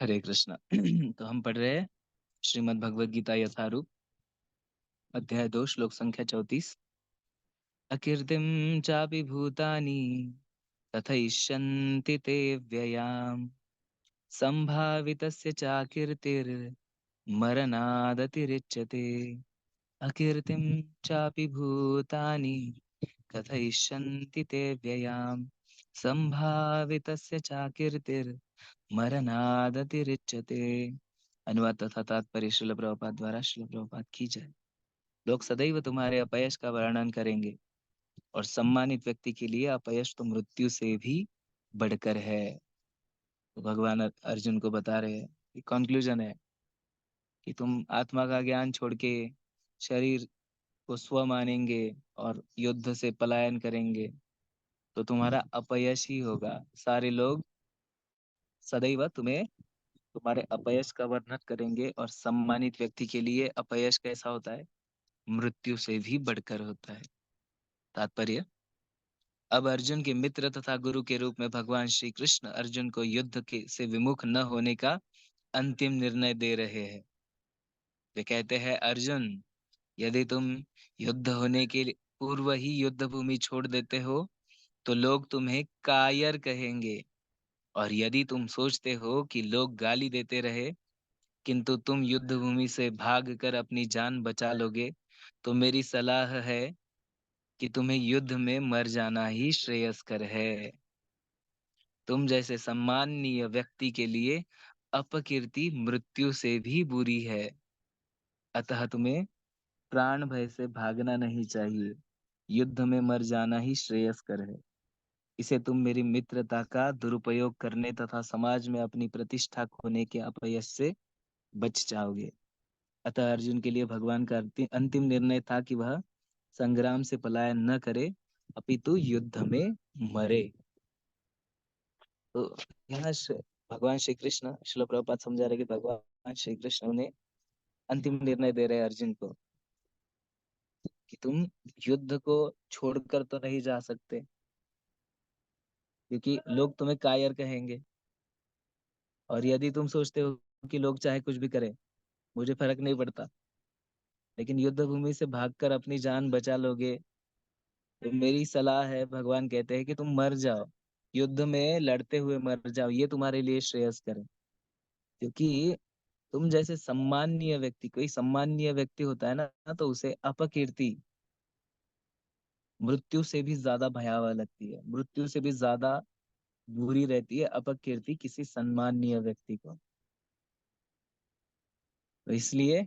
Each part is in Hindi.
हरे कृष्णा। तो हम पढ़ रहे हैं श्रीमद् भगवद गीता यथारूप, अध्याय 2, श्लोक संख्या 34। अकीर्तिम चापि भूतानि तथैष्यन्ति ते व्ययाम्, संभावितस्य चाकीर्तिर्मरणादतिरिच्यते। अकीर्तिम चापि भूतानि कथयिष्यन्ति ते व्ययाम्, संभावितस्य चाकीर्तिर्मरणादतिरिच्यते। अनुवाद तथा तात्पर्य श्रील प्रभुपाद द्वारा। श्रील प्रभुपाद की जय। लोग सदैव तुम्हारे अपयश का वर्णन करेंगे और सम्मानित व्यक्ति के लिए अपयश तो मृत्यु से भी बढ़कर है। तो भगवान अर्जुन को बता रहे हैं कि कंक्लूजन है कि तुम आत्मा का ज्ञान छोड़ के शरीर को स्व मानेंगे और युद्ध से पलायन करेंगे तो तुम्हारा अपयश ही होगा। सारे लोग सदैव तुम्हें तुम्हारे अपयश का वर्णन करेंगे और सम्मानित व्यक्ति के लिए अपयश कैसा होता है? मृत्यु से भी बढ़कर होता है। तात्पर्य, अब अर्जुन के मित्र तथा गुरु के रूप में भगवान श्री कृष्ण अर्जुन को युद्ध के से विमुख न होने का अंतिम निर्णय दे रहे हैं। वे कहते हैं, अर्जुन, यदि तुम युद्ध होने के पूर्व ही युद्ध भूमि छोड़ देते हो तो लोग तुम्हें कायर कहेंगे, और यदि तुम सोचते हो कि लोग गाली देते रहे किंतु तुम युद्ध भूमि से भाग कर अपनी जान बचा लोगे, तो मेरी सलाह है कि तुम्हें युद्ध में मर जाना ही श्रेयस्कर है। तुम जैसे सम्माननीय व्यक्ति के लिए अपकीर्ति मृत्यु से भी बुरी है, अतः तुम्हें प्राण भय से भागना नहीं चाहिए। युद्ध में मर जाना ही श्रेयस्कर है। इसे तुम मेरी मित्रता का दुरुपयोग करने तथा समाज में अपनी प्रतिष्ठा खोने के अपयश से बच जाओगे। अतः अर्जुन के लिए भगवान का अंतिम निर्णय था कि वह संग्राम से पलायन न करे, अपितु युद्ध में मरे। तो यहाँ भगवान श्री कृष्ण, श्रील प्रभुपाद समझा रहे कि भगवान श्री कृष्ण ने अंतिम निर्णय दे रहे अर्जुन को कि तुम युद्ध को छोड़कर तो नहीं जा सकते, क्योंकि लोग तुम्हें कायर कहेंगे। और यदि तुम सोचते हो कि लोग चाहे कुछ भी करें, मुझे फर्क नहीं पड़ता, लेकिन युद्ध भूमि से भागकर अपनी जान बचा लोगे, तो मेरी सलाह है, भगवान कहते हैं कि तुम मर जाओ, युद्ध में लड़ते हुए मर जाओ, ये तुम्हारे लिए श्रेयस्कर है। क्योंकि तुम जैसे सम्माननीय व्यक्ति, कोई सम्माननीय व्यक्ति होता है ना, तो उसे अपकीर्ति मृत्यु से भी ज्यादा भयावह लगती है, मृत्यु से भी ज्यादा बुरी रहती है अपकीर्ति किसी सम्माननीय व्यक्ति को। तो इसलिए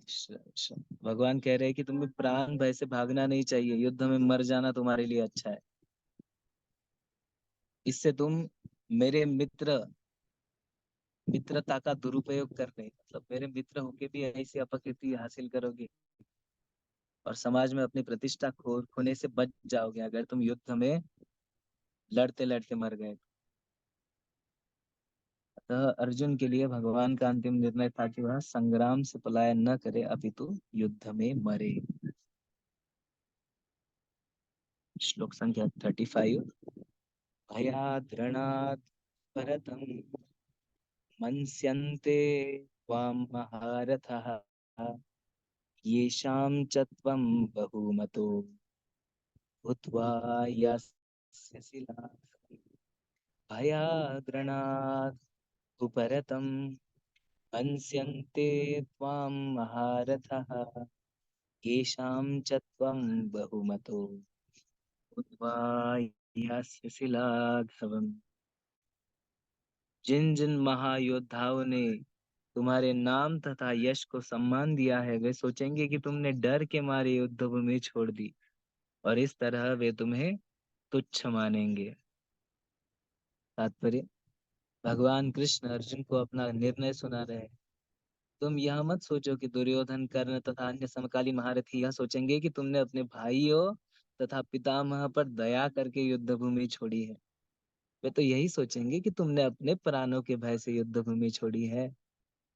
भगवान कह रहे हैं कि तुम्हें प्राण भय से भागना नहीं चाहिए, युद्ध में मर जाना तुम्हारे लिए अच्छा है। इससे तुम मेरे मित्रता का दुरुपयोग कर रहे, मतलब मेरे मित्र होके भी ऐसी अपकीर्ति हासिल करोगे और समाज में अपनी प्रतिष्ठा खोने से बच जाओगे अगर तुम युद्ध में लड़ते लड़ते मर गए। अतः अर्जुन के लिए भगवान का अंतिम निर्णय था कि वह संग्राम से पलायन न करे, अपितु युद्ध में मरे। श्लोक संख्या 35। भयाद्रणात् परतं मन्स्यन्ते त्वां महारथः, येषां च त्वं बहुमतो भूत्वा यास्यसि लाघवम्। भयाद्रणात् उपरतं मन्स्यन्ते त्वां महारथः, येषां च त्वं बहुमतो भूत्वा यास्यसि लाघवम्। जिन जिन महायोद्धाओं ने तुम्हारे नाम तथा यश को सम्मान दिया है, वे सोचेंगे कि तुमने डर के मारे युद्ध भूमि छोड़ दी, और इस तरह वे तुम्हें तुच्छ मानेंगे। तात्पर्य, भगवान कृष्ण अर्जुन को अपना निर्णय सुना रहे हैं। तुम यह मत सोचो कि दुर्योधन, कर्ण तथा अन्य समकालीन महारथी यह सोचेंगे कि तुमने अपने भाइयों तथा पितामह पर दया करके युद्ध भूमि छोड़ी है। वे तो यही सोचेंगे कि तुमने अपने प्राणों के भय से युद्ध भूमि छोड़ी है।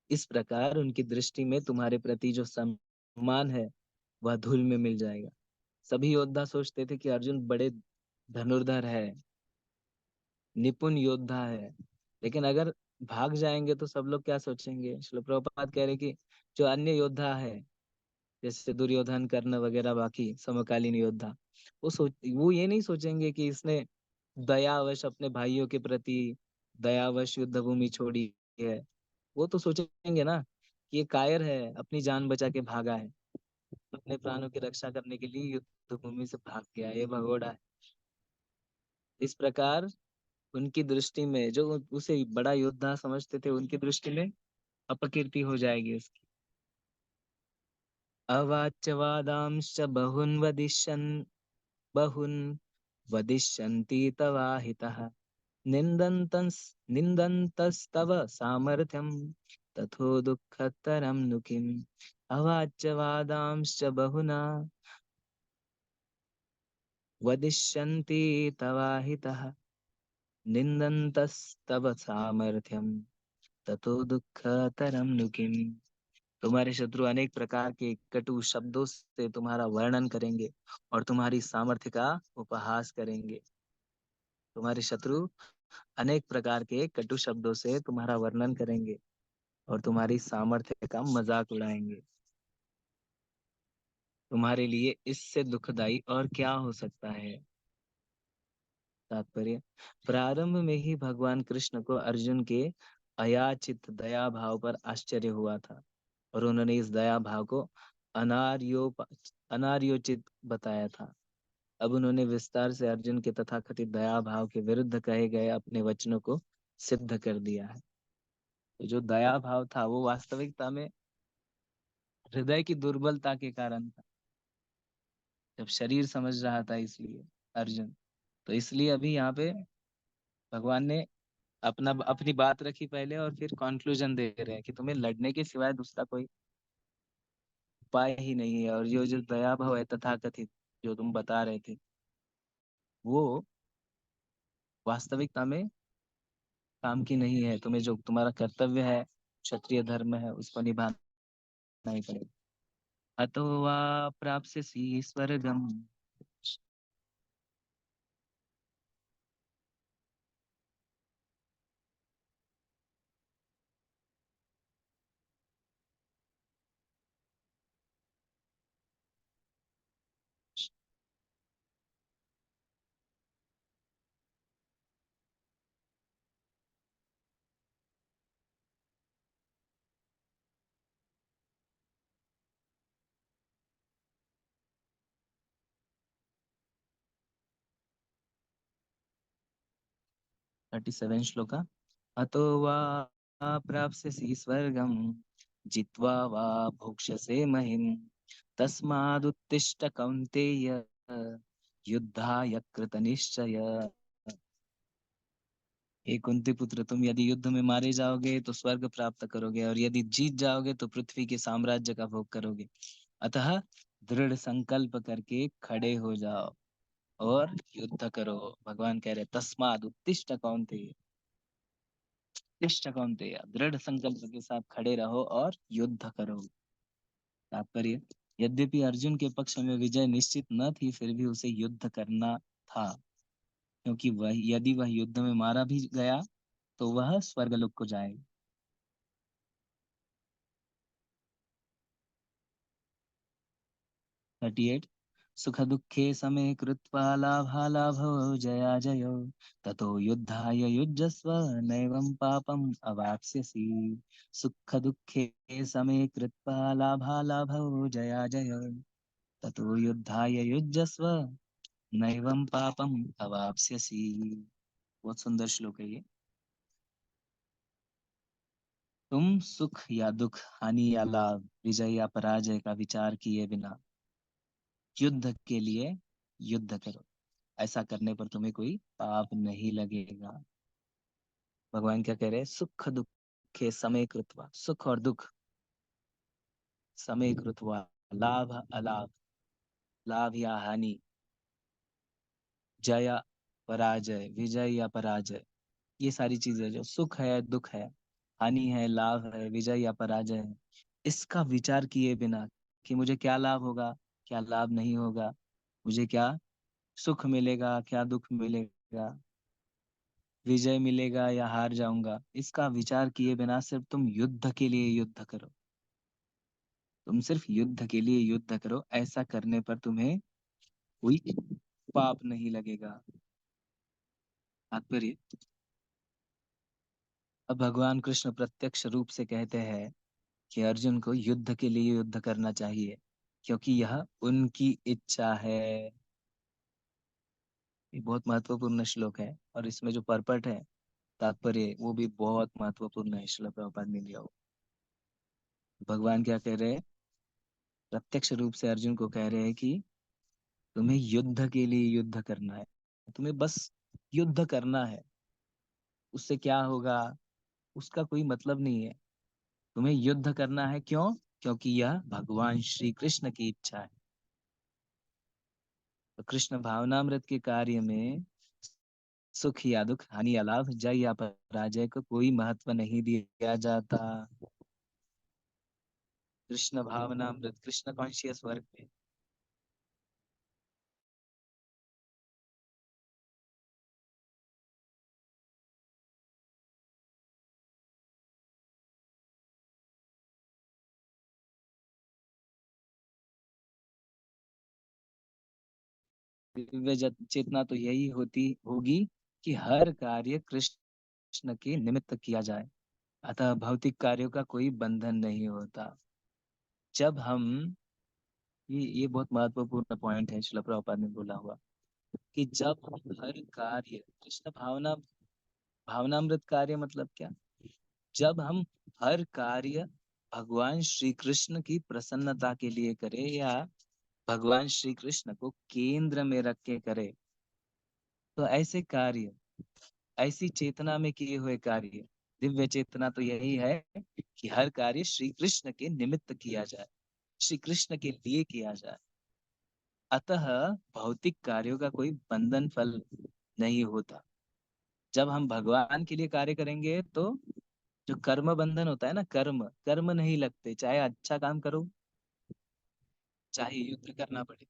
इस प्रकार उनकी दृष्टि में तुम्हारे प्रति जो सम्मान है वह धूल में मिल जाएगा। सभी योद्धा सोचते थे कि अर्जुन बड़े धनुर्धर है, निपुण योद्धा है, लेकिन अगर भाग जाएंगे तो सब लोग क्या सोचेंगे? श्रील प्रभुपाद कह रहे कि जो अन्य योद्धा है, जैसे दुर्योधन, कर्ण वगैरह, बाकी समकालीन योद्धा, वो ये नहीं सोचेंगे कि इसने दयावश अपने भाइयों के प्रति दयावश युद्ध भूमि छोड़ी है। वो तो सोचेंगे ना कि ये कायर है, अपनी जान बचा के भागा है, अपने प्राणों की रक्षा करने के लिए युद्ध भूमि से भाग गया, ये भगोड़ा है। इस प्रकार उनकी दृष्टि में, जो उसे बड़ा योद्धा समझते थे, उनकी दृष्टि में अपकीर्ति हो जाएगी उसकी। अवाच्यवादांश्च बहुन् वदिष्यन्ति तवाहितः निन्दन्तस्तव सामर्थ्यं तथो दुःखतरं नु किम्। अवाच्यवादांश्च बहुना वदिष्यन्ति तवाहितः निन्दन्तस्तव सामर्थ्यं ततो दुःखतरं नु किम्। तुम्हारे शत्रु अनेक प्रकार के कटु शब्दों से तुम्हारा वर्णन करेंगे और तुम्हारी सामर्थ्य का उपहास करेंगे। तुम्हारे शत्रु अनेक प्रकार के कटु शब्दों से तुम्हारा वर्णन करेंगे और तुम्हारी सामर्थ्य का मजाक उड़ाएंगे। तुम्हारे लिए इससे दुखदाई और क्या हो सकता है? तात्पर्य, प्रारंभ में ही भगवान कृष्ण को अर्जुन के अयाचित दया भाव पर आश्चर्य हुआ था और उन्होंने इस दया भाव को अनार्यो अनार्योचित बताया था। अब उन्होंने विस्तार से अर्जुन के तथाकथित दया भाव के विरुद्ध कहे गए अपने वचनों को सिद्ध कर दिया है। तो जो दया भाव था वो वास्तविकता में हृदय की दुर्बलता के कारण था, जब शरीर समझ रहा था, इसलिए अर्जुन। तो इसलिए अभी यहाँ पे भगवान ने अपनी बात रखी पहले और फिर कंक्लूजन दे रहे हैं कि तुम्हें लड़ने के सिवाय दूसरा कोई उपाय ही नहीं है। और ये जो दया भाव है तथाकथित, जो तुम बता रहे थे, वो वास्तविकता में काम की नहीं है। तुम्हें जो तुम्हारा कर्तव्य है, क्षत्रिय धर्म है, उसको निभाना ही पड़ेगा। अतो वा प्राप्स्यसि स्वर्गम। 37 श्लोक। अतो वा प्राप्स्यसि स्वर्गं जित्वा वा भोक्ष्यसे महिम् तस्मादुत्तिष्ठ कौन्तेय युद्धाय कृतनिश्चय। हे कुंती पुत्र, तुम यदि युद्ध में मारे जाओगे तो स्वर्ग प्राप्त करोगे और यदि जीत जाओगे तो पृथ्वी के साम्राज्य का भोग करोगे। अतः दृढ़ संकल्प करके खड़े हो जाओ और युद्ध करो। भगवान कह रहे तस्माद उत्तिष्ठ कौन्तेय, उत्तिष्ठ कौन्तेय, दृढ़ संकल्प के साथ खड़े रहो और युद्ध करो। तात्पर्य, यद्यपि अर्जुन के पक्ष में विजय निश्चित न थी, फिर भी उसे युद्ध करना था, क्योंकि वह यदि वह युद्ध में मारा भी गया तो वह स्वर्गलोक को जाएगा। 38। सुख दुखे समे कृत्वा लाभालाभौ जया जयो ततो युद्धाय युज्यस्व नैवं पापम् अवाप्स्यसि। सुख दुखे समे कृत्वा लाभालाभौ जया जयो ततो युद्धाय युज्यस्व नैवं पापम् अवाप्स्यसि। बहुत सुंदर श्लोक है ये। तुम सुख या दुख, हानि या लाभ, विजय या पराजय का विचार किए बिना युद्ध के लिए युद्ध करो। ऐसा करने पर तुम्हें कोई पाप नहीं लगेगा। भगवान क्या कह रहे हैं? सुख दुखे समय कृत्वा, सुख और दुख समय कृत्वा, लाभ अलाभ, लाभ या हानि, जय पराजय, विजय या पराजय, ये सारी चीजें, जो सुख है दुख है, हानि है लाभ है, विजय या पराजय है, इसका विचार किए बिना कि मुझे क्या लाभ होगा, क्या लाभ नहीं होगा, मुझे क्या सुख मिलेगा, क्या दुख मिलेगा, विजय मिलेगा या हार जाऊंगा, इसका विचार किए बिना सिर्फ तुम युद्ध के लिए युद्ध करो। तुम सिर्फ युद्ध के लिए युद्ध करो, ऐसा करने पर तुम्हें कोई पाप नहीं लगेगा। तात्पर्य, अब भगवान कृष्ण प्रत्यक्ष रूप से कहते हैं कि अर्जुन को युद्ध के लिए युद्ध करना चाहिए, क्योंकि यह उनकी इच्छा है। ये बहुत महत्वपूर्ण श्लोक है, और इसमें जो परपट है, तात्पर्य, वो भी बहुत महत्वपूर्ण है। श्रील प्रभुपाद ने लिया हो। भगवान क्या कह रहे हैं? प्रत्यक्ष रूप से अर्जुन को कह रहे हैं कि तुम्हें युद्ध के लिए युद्ध करना है। तुम्हें बस युद्ध करना है। उससे क्या होगा, उसका कोई मतलब नहीं है। तुम्हें युद्ध करना है, क्यों? क्योंकि यह भगवान श्री कृष्ण की इच्छा है। तो कृष्ण भावनामृत के कार्य में सुख या दुख, हानि या लाभ, जय या पराजय को कोई महत्व नहीं दिया जाता। कृष्ण भावनामृत, कृष्ण कॉन्शियस वर्क में दिव्य चेतना तो यही होती होगी कि हर कार्य कृष्ण के निमित्त किया जाए। अतः भौतिक कार्यों का कोई बंधन नहीं होता। जब हम, ये बहुत महत्वपूर्ण पॉइंट है, शिला प्रभुपाद ने बोला हुआ कि जब हम हर कार्य कृष्ण भावनामृत कार्य मतलब क्या? जब हम हर कार्य भगवान श्री कृष्ण की प्रसन्नता के लिए करें, या भगवान श्री कृष्ण को केंद्र में रख के करें, तो ऐसे कार्य, ऐसी चेतना में किए हुए कार्य, दिव्य चेतना तो यही है कि हर कार्य श्री कृष्ण के निमित्त किया जाए, श्री कृष्ण के लिए किया जाए। अतः भौतिक कार्यों का कोई बंधन फल नहीं होता। जब हम भगवान के लिए कार्य करेंगे तो जो कर्म बंधन होता है ना, कर्म कर्म नहीं लगते, चाहे अच्छा काम करो, चाहे युद्ध करना पड़े,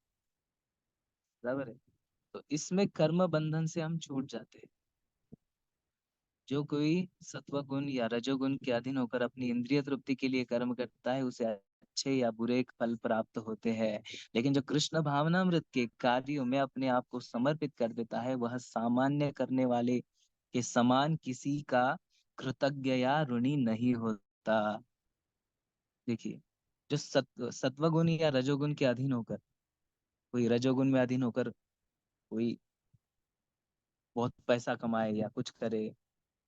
बराबर है। तो इसमें कर्म बंधन से हम छूट जाते हैं। जो कोई सत्व गुण या रजोगुण के अधीन होकर अपनी इंद्रिय तृप्ति के लिए कर्म करता है, उसे अच्छे या बुरे फल प्राप्त होते हैं। लेकिन जो कृष्ण भावनामृत के कार्यों में अपने आप को समर्पित कर देता है, वह सामान्य करने वाले के समान किसी का कृतज्ञ या ऋणी नहीं होता। देखिए, जो सत्वगुण या रजोगुण के अधीन होकर, कोई रजोगुण में अधीन होकर कोई बहुत पैसा कमाए या कुछ करे,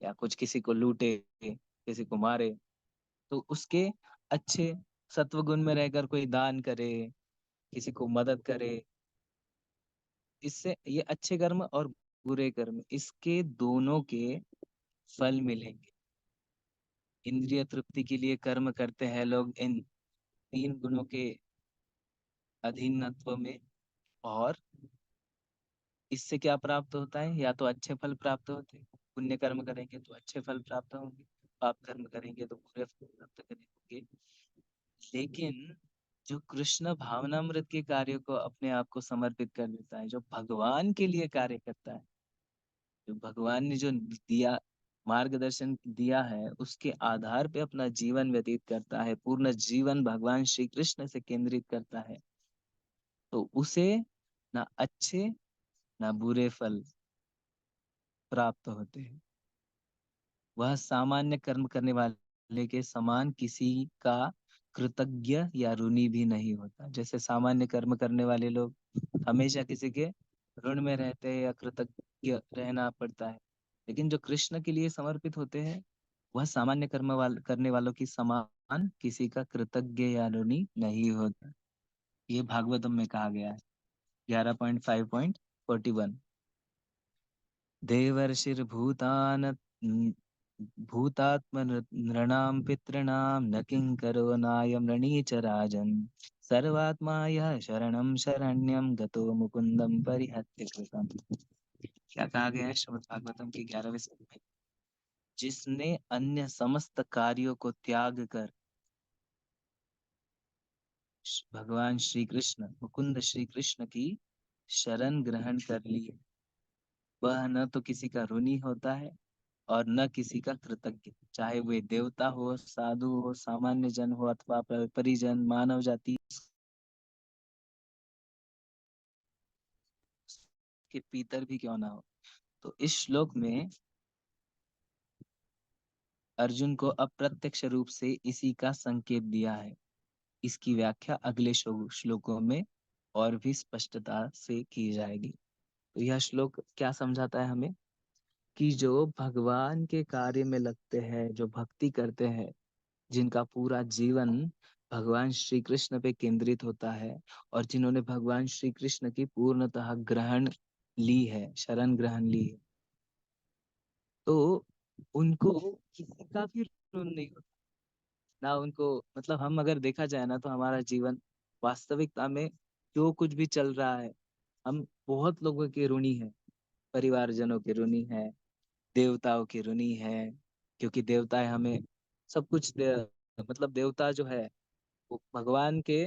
या कुछ किसी को लूटे, किसी को मारे, तो उसके अच्छे सत्वगुण में रहकर कोई दान करे, किसी को मदद करे, इससे ये अच्छे कर्म और बुरे कर्म, इसके दोनों के फल मिलेंगे। इंद्रिय तृप्ति के लिए कर्म करते हैं लोग इन तीन गुणों के अधीनत्व में, और इससे क्या प्राप्त होता है? या तो अच्छे फल प्राप्त होते हैं, पुण्य कर्म करेंगे तो अच्छे फल प्राप्त होंगे, पाप कर्म करेंगे तो बुरे फल प्राप्त करेंगे। लेकिन जो कृष्ण भावनामृत के कार्य को अपने आप को समर्पित कर देता है, जो भगवान के लिए कार्य करता है, जो भगवान ने जो दिया, मार्गदर्शन दिया है, उसके आधार पे अपना जीवन व्यतीत करता है, पूर्ण जीवन भगवान श्री कृष्ण से केंद्रित करता है, तो उसे ना अच्छे ना बुरे फल प्राप्त होते हैं। वह सामान्य कर्म करने वाले के समान किसी का कृतज्ञ या ऋणी भी नहीं होता। जैसे सामान्य कर्म करने वाले लोग हमेशा किसी के ऋण में रहते हैं या कृतज्ञ रहना पड़ता है, लेकिन जो कृष्ण के लिए समर्पित होते हैं, वह सामान्य करने वालों की समान किसी का कृतज्ञ या ऋणी नहीं होता। ये भागवतम में कहा गया है 11.5.41। देवर्षिर्भूतान भूतात्म नृणां पितॄणां न किंकरो नायं ऋणी च राजन् सर्वात्मा यः शरणं शरण्यं गतो मुकुंदम परिहत्य कृतम्। क्या कहा गया है श्रीमद् भागवतम के 11वें स्कंद में? जिसने अन्य समस्त कार्यों को त्याग कर भगवान श्री कृष्ण, मुकुंद श्री कृष्ण की शरण ग्रहण कर ली, वह न तो किसी का ऋणी होता है और न किसी का कृतज्ञ, चाहे वे देवता हो, साधु हो, सामान्य जन हो अथवा परिजन, मानव जाति के पीतर भी क्यों ना हो। तो इस श्लोक में अर्जुन को अप्रत्यक्ष रूप से इसी का संकेत दिया है। इसकी व्याख्या अगले श्लोकों में और भी स्पष्टता से की जाएगी। तो यह श्लोक क्या समझाता है हमें कि जो भगवान के कार्य में लगते हैं, जो भक्ति करते हैं, जिनका पूरा जीवन भगवान श्री कृष्ण पे केंद्रित होता है और जिन्होंने भगवान श्री कृष्ण की पूर्णतः ग्रहण ली है, शरण ग्रहण ली है, तो उनको किसी का भी ऋण नहीं होता ना उनको। मतलब हम अगर देखा जाए ना, तो हमारा जीवन वास्तविकता में जो कुछ भी चल रहा है, हम बहुत लोगों के ऋणी हैं। परिवारजनों के ऋणी हैं, देवताओं के ऋणी हैं, क्योंकि देवताएं हमें सब कुछ मतलब देवता जो है वो भगवान के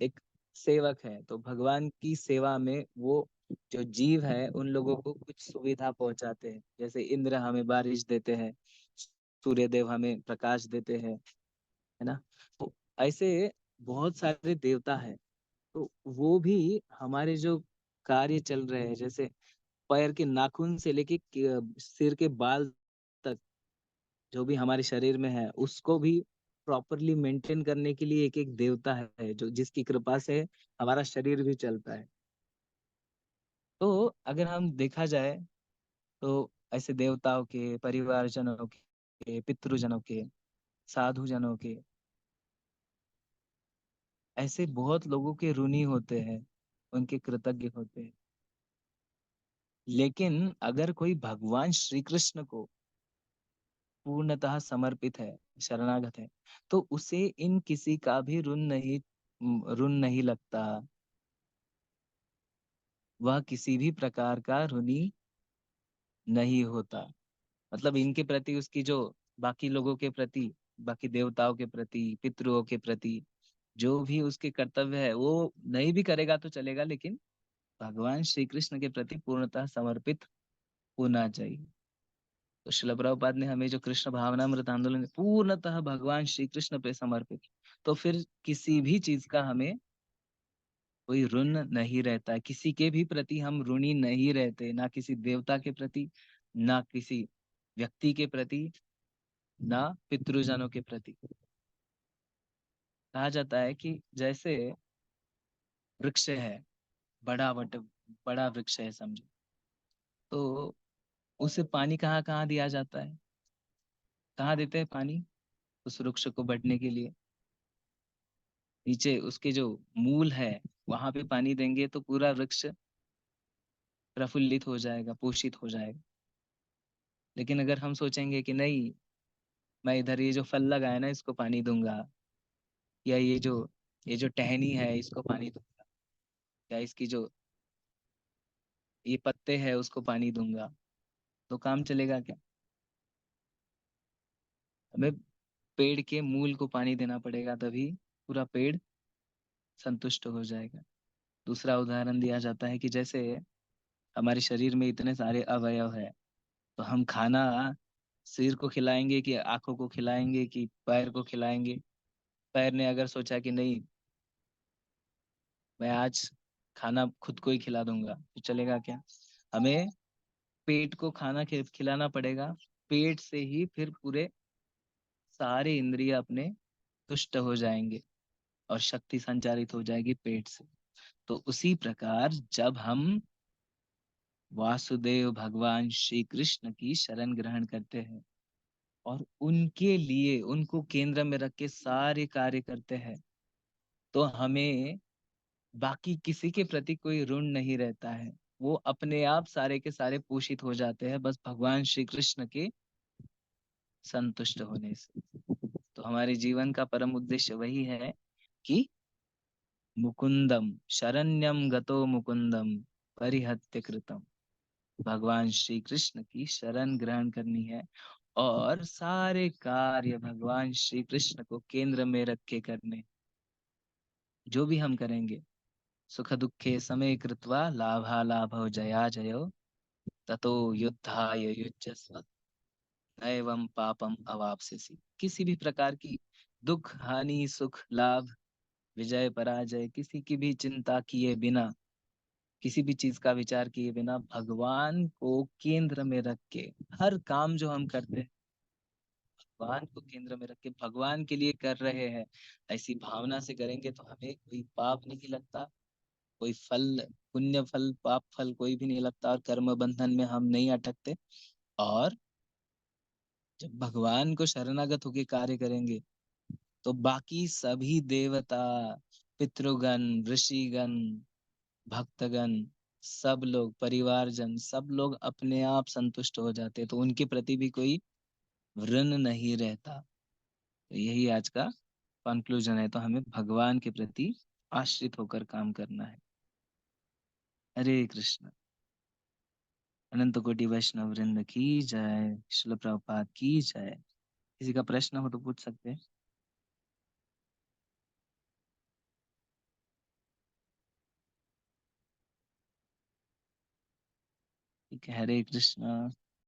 एक सेवक है, तो भगवान की सेवा में वो जो जीव है उन लोगों को कुछ सुविधा पहुंचाते हैं। जैसे इंद्र हमें बारिश देते हैं, सूर्य देव हमें प्रकाश देते हैं, है ना। तो ऐसे बहुत सारे देवता हैं, तो वो भी हमारे जो कार्य चल रहे हैं, जैसे पैर के नाखून से लेके सिर के बाल तक, जो भी हमारे शरीर में है उसको भी प्रॉपरली मेंटेन करने के लिए एक एक देवता है, जो जिसकी कृपा से हमारा शरीर भी चलता है। तो अगर हम देखा जाए, तो ऐसे देवताओं के, परिवारजनों के, पितृजनों के, साधु जनों के, ऐसे बहुत लोगों के ऋणी होते हैं, उनके कृतज्ञ होते हैं। लेकिन अगर कोई भगवान श्री कृष्ण को पूर्णतः समर्पित है, शरणागत है, तो उसे इन किसी का भी ऋण नहीं लगता। वह किसी भी प्रकार का ऋणी नहीं होता। मतलब इनके प्रति उसकी जो बाकी लोगों के प्रति, बाकी देवताओं के प्रति, पितरों के प्रति जो भी उसके कर्तव्य है वो नहीं भी करेगा तो चलेगा, लेकिन भगवान श्री कृष्ण के प्रति पूर्णतः समर्पित होना चाहिए। तो श्रील प्रभुपाद ने हमें जो कृष्ण भावनामृत आंदोलन पूर्णतः भगवान श्री कृष्ण पे समर्पित, तो फिर किसी भी चीज का हमें कोई ऋण नहीं रहता है, किसी के भी प्रति हम ऋणी नहीं रहते, ना किसी देवता के प्रति, ना किसी व्यक्ति के प्रति, ना पितृजनों के प्रति। कहा जाता है कि जैसे वृक्ष है, बड़ा बड़ा वृक्ष है समझो, तो उसे पानी कहाँ कहाँ दिया जाता है, कहाँ देते हैं पानी उस वृक्ष को बढ़ने के लिए? नीचे उसके जो मूल है वहां पे पानी देंगे तो पूरा वृक्ष प्रफुल्लित हो जाएगा, पोषित हो जाएगा। लेकिन अगर हम सोचेंगे कि नहीं, मैं इधर ये जो फल लगा है ना इसको पानी दूंगा, या ये जो टहनी है इसको पानी दूंगा, या इसकी जो ये पत्ते हैं उसको पानी दूंगा, तो काम चलेगा क्या? हमें पेड़ के मूल को पानी देना पड़ेगा, तभी पूरा पेड़ संतुष्ट हो जाएगा। दूसरा उदाहरण दिया जाता है कि जैसे हमारे शरीर में इतने सारे अवयव है, तो हम खाना सिर को खिलाएंगे कि आंखों को खिलाएंगे कि पैर को खिलाएंगे? पैर ने अगर सोचा कि नहीं, मैं आज खाना खुद को ही खिला दूंगा, तो चलेगा क्या? हमें पेट को खाना खिलाना पड़ेगा। पेट से ही फिर पूरे सारे इंद्रिय अपने तुष्ट हो जाएंगे और शक्ति संचारित हो जाएगी पेट से। तो उसी प्रकार जब हम वासुदेव भगवान श्री कृष्ण की शरण ग्रहण करते हैं और उनके लिए उनको केंद्र में रख के सारे कार्य करते हैं, तो हमें बाकी किसी के प्रति कोई ऋण नहीं रहता है। वो अपने आप सारे के सारे पोषित हो जाते हैं, बस भगवान श्री कृष्ण के संतुष्ट होने से। तो हमारे जीवन का परम उद्देश्य वही है कि मुकुंदम शरण्यम गतो मुकुंदम परिहत्य कृतम, भगवान श्री कृष्ण की शरण ग्रहण करनी है और सारे कार्य भगवान श्री कृष्ण को केंद्र में रख के करने। जो भी हम करेंगे, सुख दुखे समय कृत्वा लाभा लाभो जया जयो ततो युद्धाय युज्यस्व एवं पापम अवाप्स्यसि। किसी भी प्रकार की दुख हानि सुख लाभ विजय पराजय किसी की भी चिंता किए बिना, किसी भी चीज का विचार किए बिना भगवान को केंद्र में रख के हर काम जो हम करते हैं भगवान को केंद्र में रख के भगवान के लिए कर रहे हैं, ऐसी भावना से करेंगे तो हमें कोई पाप नहीं लगता, कोई फल पुण्य फल पाप फल कोई भी नहीं लगता और कर्म बंधन में हम नहीं अटकते। और जब भगवान को शरणागत होकर कार्य करेंगे तो बाकी सभी देवता पितृगण ऋषिगण भक्तगण सब लोग परिवारजन सब लोग अपने आप संतुष्ट हो जाते, तो उनके प्रति भी कोई ऋण नहीं रहता। तो यही आज का कंक्लूजन है, तो हमें भगवान के प्रति आश्रित होकर काम करना है। हरे कृष्ण। अनंत कोटि वैष्णव वृंद की जय, शिल प्रभुपाद की जय। किसी का प्रश्न हो तो पूछ सकते हैं। ठीक है, हरे कृष्ण।